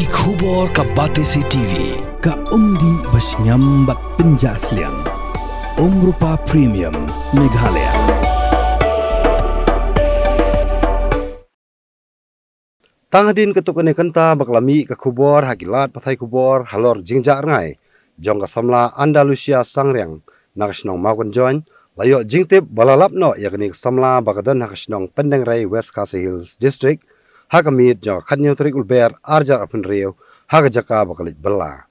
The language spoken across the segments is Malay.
Ki khubor ka Batesi TV ka umdi basnyam bak penjaslian Rupa Premium Meghalaya. Tangadin ketukane kenta baklami ka khubor hakilat pathai khubor halor jingja ngai jong ka samla Andalusia sangreng nakasnong magon join layo jingtip balalapno yakni samla bagadan nakasnong pendeng rai West Khasi Hills District hakamit jong khanyo trik ulber arjar apun rio hagajaka bakalit bala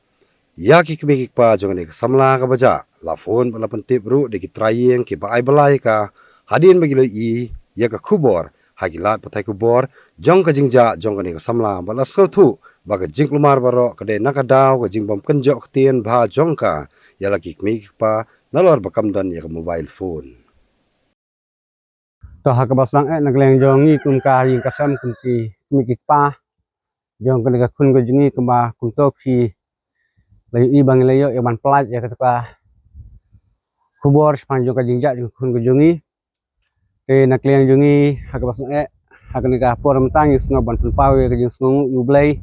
yaki kemikik pa jong ni samla ka baja lafon balapun tip ru de kitrayeng ki baai balai ka hadin bagilo i ya ka khubor hakilat pathai khubor jong ka jingja jong ka ni samla bala sautu baga jingklumar baro kade nakadaw ka jingbom kenjo ktien bha jong ka yala kikmik pa nalor bakam dan ya mobile phone to hakabasang nagleng jongi kum ka yin kasam kum ki mikik pa jong ka kun go jungi kuma kum to ki layo i bang layo yaman plat ya ka khubor span jong ka jingja jong kun go jungi ke nakleng jungi hakabasang hakani ka por mtang is ngoban pun pawe ka jing sngu ublay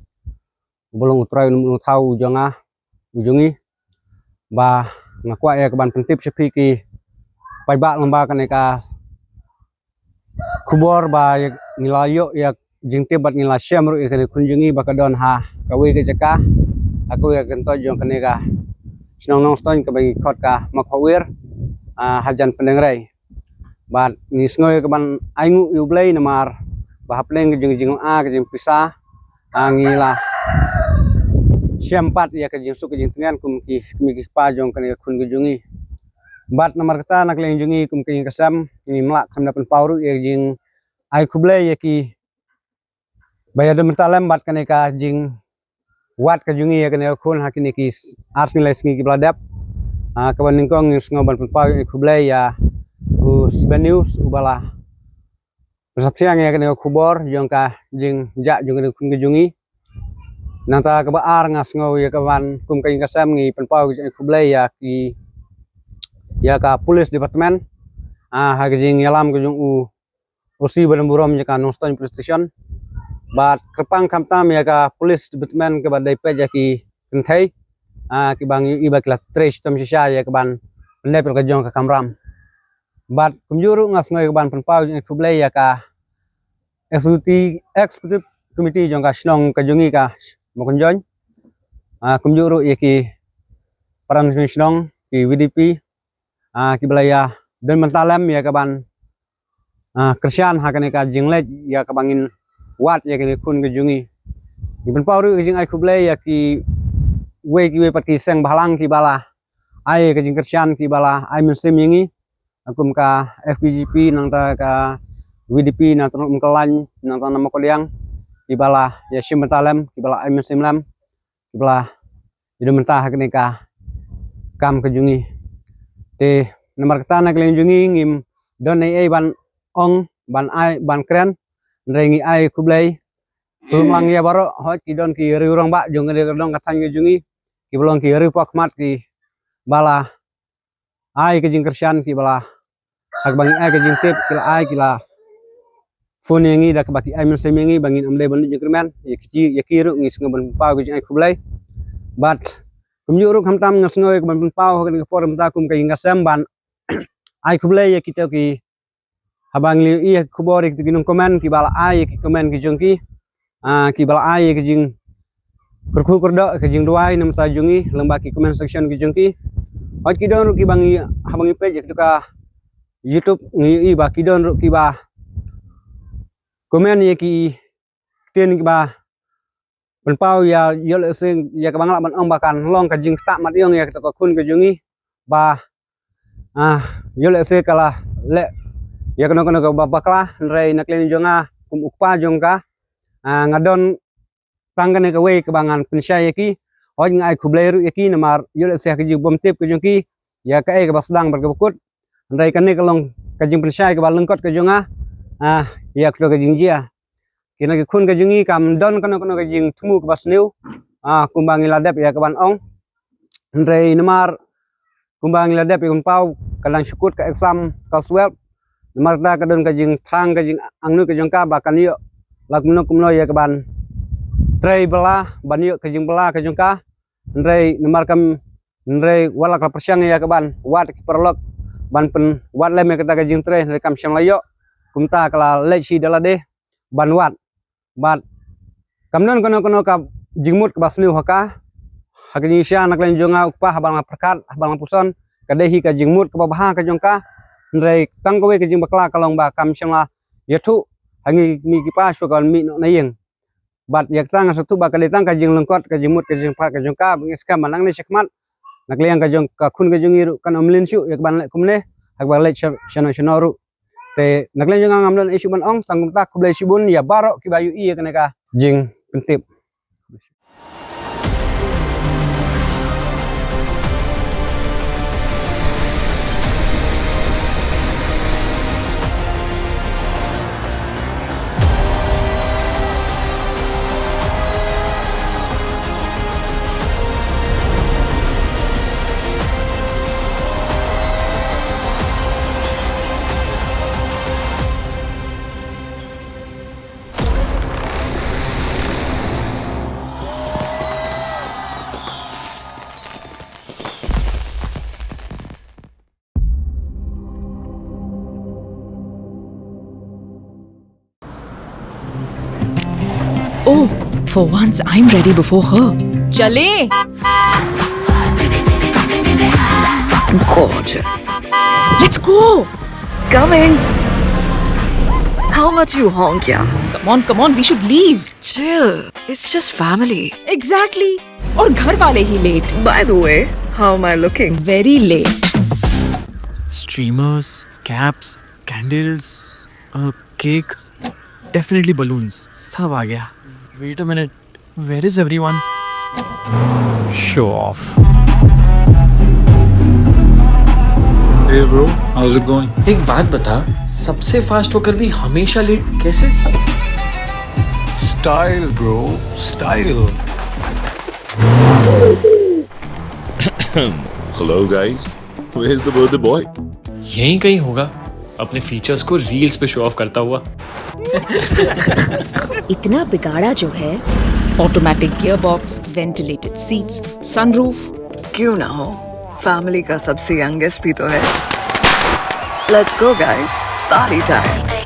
bolong utrai num thau jonga ujungi ba ngakwa ya kaban pentip sepi ki pai ba lamba kan ka khubor ba nilayo ya jingte bat nila syamru ikani kunjungi bakadon ha kawe ke jaka aku ya kento jong kan ka snong nong ston ka bagi khot ka makhawir hajan pendengrai ba ni sngoy kaban aingu ublay namar ba hapleng jing jing a ke jing pisa angila syampat ya ke jing suk jing tengan kum ki mikik pa jong kan kun gujungi bat nomor kata nak leng jungi kum ki kasam ni melak kam dapat pauru ya jing ai kublay ya ki bayar mentalem bat kan ka jing wat ka jungi ya kan kun hakini ki ars nilai singi ki bladap kawan ningkong ngoban pun pauru kublay ya news ubala persepsiang ya kan khubor jong ka jing ja jong kun gujungi nanta kebaar ngasngo ya kawan kum kain kasam ngi penpau kublay ya ki ya ka police department hagajing yalam kujung usi baramburam ya ka noston police station bat kerpang kamtam ya ka police department ke badai pe ya ki kenthai ki bang i bakla trace tom sisa ya ka ban pendepel ka jong ka kamram bat kumjuru ngasngo ya ban penpau kublay ya ka executive committee jong ka snong ka jungi ka mokonjoin kumjuru ya ki paran snong ki VDP ki belaya dan mentalem ya kaban kersian hakane ka jinglej ya kabangin wat ya kini kun gejungi iben pauru jing ai kublay ya ki we pat ki seng balang ki bala ai ke jing kersian ki bala ai musim yingi akum ka FPGP nang ta ka VDP nang ta mengkelan nang ta nama koliang ki bala ya sim mentalem ki bala ai musim lam ki bala jadi mentah hakane ka kam kejungi te nomor kata nak lenjungi ngim don ai ban ong ban ai ban kren rengi ai kublay lang ya baro hot ki don ki riurang ba jong de dong katang jungi ki belong ki ri pakmat ki bala ai ke jing kersian ki bala hak bang ai ke jing tip kila ai kila phone yangi dak baki ai men semengi bangin amde ban jingkremen ya kiru ngis ngaban pa ke jing ai kublay bat kumjuru kamtam ngasngoy ban pau ke por mta kum ke ngasam ban ai kublay ya kita ki habang liu i khubor ki ginung komen ki bala ai ki komen ki jongki ki bala ai ki jing kurku kurdo ki jing duai nam sa jungi lembak ki comment section ki jongki hot ki don ki bangi habang page ki ka YouTube ngi i ba ki don ki ba komen ya ki ten ki ba penpau ya yol sing ya ka bangla ban ong bakan long ka jing tak mat yong ya ka kun ki jungi ba yole se kala le ya kono ka babakla rei naklen jonga kum ukpa jongka ngadon tanggane ka we kebangan pensya yaki hoj ngai kublay ru yaki namar yole se ka jing bom tip ka jongki ya ka ka basdang berkebukut rei kane kalong ka jing pensya ka balengkot ka jonga ya kro ka jing jia kina ka kun ka jongi kam don kono ka jing tumu ka basneu kumbangi ladep ya ka ban ong rei namar kumbang ladep ikun pau kadang syukut ke exam ka swab marta kadon ka jing thang ka jing angnu ka jongka bakan yo lakmno kumno ya kaban tray bela ban yuk kejung bela kejung ka ndrei nomor kam ndrei wala ka persyang ya kaban wat perlok ban pen wat lem kata kejung tray ndrei kam syang layo kumta kala lechi dala de ban wat bat kamnon kono ka jingmut ka basnu haka hakajing sya nak len jonga upah abang perkat abang puson kadehi ka jingmut ka baha ka jongka ndrei tang kowe kejung bakla kalong ba kam syang la yathu hangi mi kipa syukal mi no nayeng bat yak tang satu ba kadetang ka jing lengkot ka jingmut ka jing pat ka jongka bingska manang ne sekmat nak liang ka jong ka kun ka jong iru kan omlin syu yak ban le kumne hak ba le chana chanoru te nak liang jong ngamlon isu ban ong tangkum tak kublai sibun ya barok ki bayu iya kana ka jing pentip. Oh, for once I'm ready before her. Chale! Gorgeous. Let's go! Coming. How much you honk, yeah? Come on, we should leave. Chill. It's just family. Exactly. और घर वाले ही late. By the way, how am I looking? Very late. Streamers, caps, candles, a cake, definitely balloons. सब आ गया. Wait a minute. Where is everyone? Show off. Hey bro, how's it going? एक बात बता, सबसे फास्ट होकर भी हमेशा लेट कैसे? Style bro, style. Hello guys, where's the birthday boy? यहीं कहीं होगा, अपने फीचर्स को रील्स पे शो ऑफ करता हुआ. इतना बिगाड़ा जो है. Automatic gearbox, ventilated seats, sunroof. क्यों ना हो? Family का सबसे youngest भी तो है. Let's go guys. Party time.